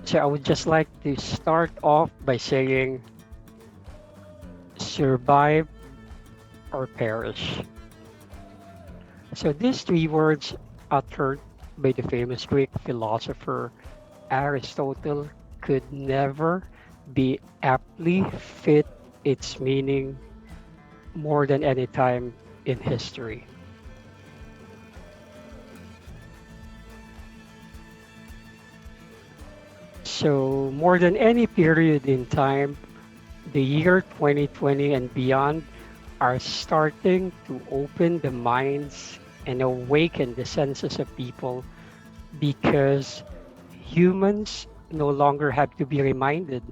So I would just like to start off by saying survive or perish. So these three words uttered by the famous Greek philosopher Aristotle could never be aptly fit its meaning more than any time in history. So more than any period in time, the year 2020 and beyond are starting to open the minds and awaken the senses of people because humans no longer have to be reminded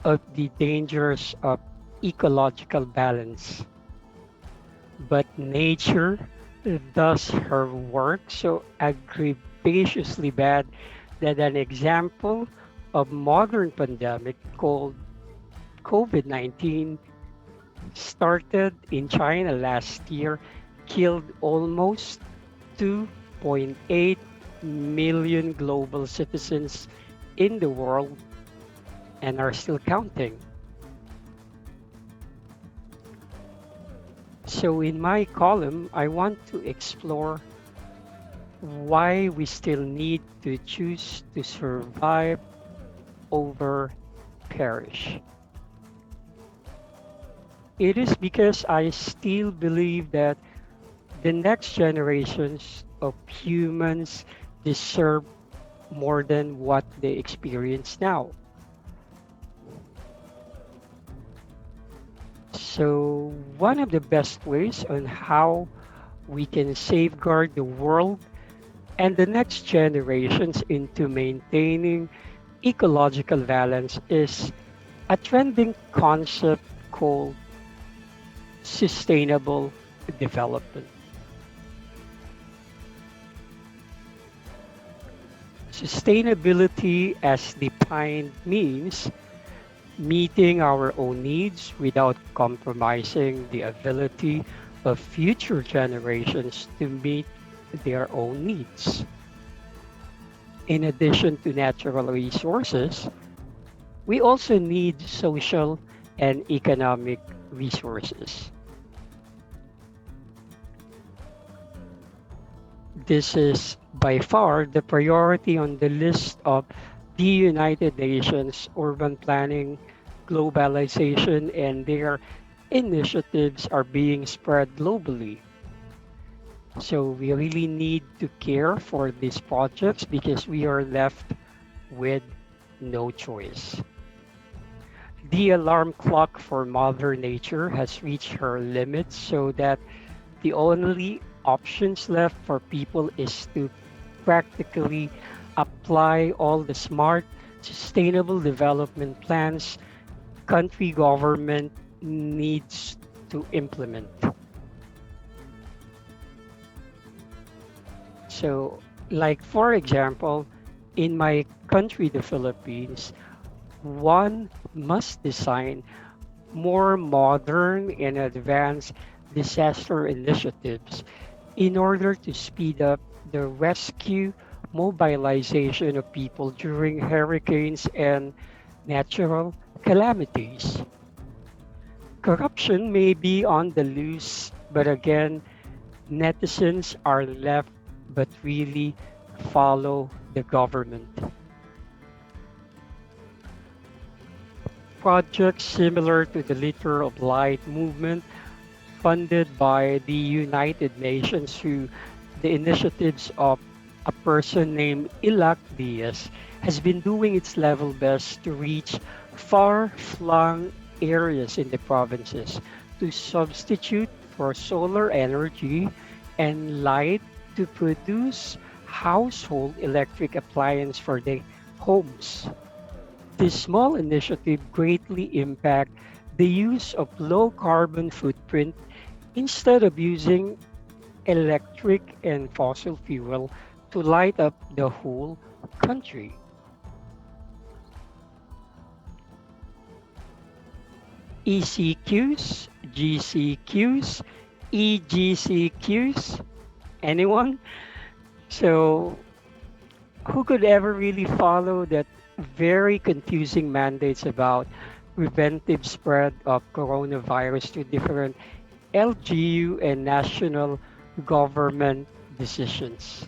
of the dangers of ecological balance. But nature does her work so aggravatingly bad that an example of modern pandemic called COVID-19 started in China last year, killed almost 2.8 million global citizens in the world and are still counting. So, in my column, I want to explore why we still need to choose to survive over perish. It is because I still believe that the next generations of humans deserve more than what they experience now. So, one of the best ways on how we can safeguard the world and the next generations into maintaining ecological balance is a trending concept called sustainable development. Sustainability, as defined, means meeting our own needs without compromising the ability of future generations to meet their own needs. In addition to natural resources, we also need social and economic resources. This is by far the priority on the list of the United Nations urban planning, globalization, and their initiatives are being spread globally. So we really need to care for these projects because we are left with no choice. The alarm clock for Mother Nature has reached her limits so that the only options left for people is to practically apply all the smart, sustainable development plans country government needs to implement. So, like for example, in my country, the Philippines, one must design more modern and advanced disaster initiatives in order to speed up the rescue mobilization of people during hurricanes and natural calamities. Corruption may be on the loose, but again, netizens are left but really follow the government. Projects similar to the Litter of Light movement, funded by the United Nations through the initiatives of a person named Ilac Diaz, has been doing its level best to reach far flung areas in the provinces to substitute for solar energy and light to produce household electric appliance for their homes. This small initiative greatly impact the use of low carbon footprint instead of using electric and fossil fuel to light up the whole country. ECQs, GCQs, EGCQs, anyone? So who could ever really follow that very confusing mandates about preventive spread of coronavirus to different LGU and national government decisions.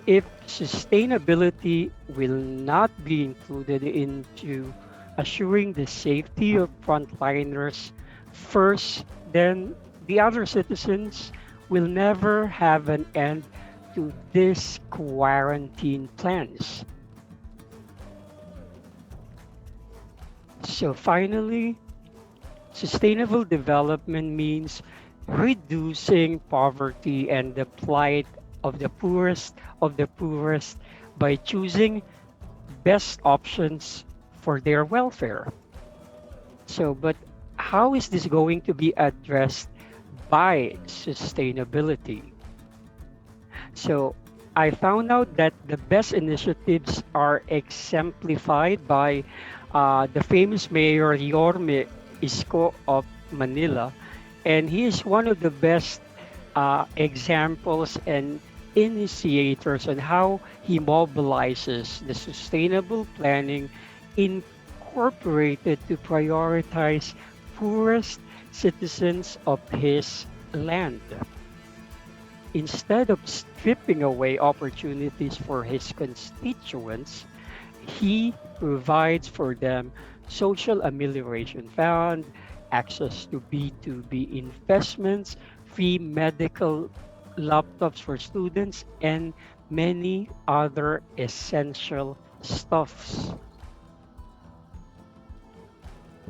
If sustainability will not be included into assuring the safety of frontliners first, then the other citizens will never have an end to these quarantine plans. So finally, sustainable development means reducing poverty and the plight of the poorest by choosing best options for their welfare. So, but how is this going to be addressed by sustainability? So, I found out that the best initiatives are exemplified by the famous mayor Yorme Isko of Manila, and he is one of the best examples and initiators on how he mobilizes the sustainable planning incorporated to prioritize poorest citizens of his land. Instead of stripping away opportunities for his constituents, he provides for them social amelioration fund, access to B2B investments, free medical laptops for students, and many other essential stuffs.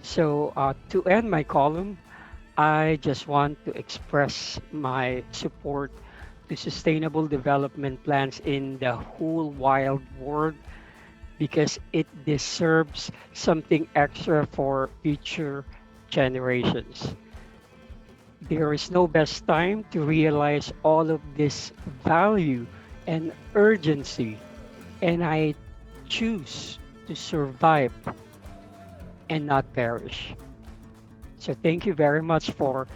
So, to end my column, I just want to express my support to sustainable development plans in the whole wild world because it deserves something extra for future generations. There is no best time to realize all of this value and urgency, and I choose to survive and not perish. So, thank you very much for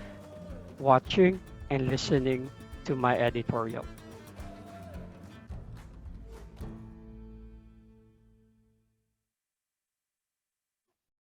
watching and listening to my editorial.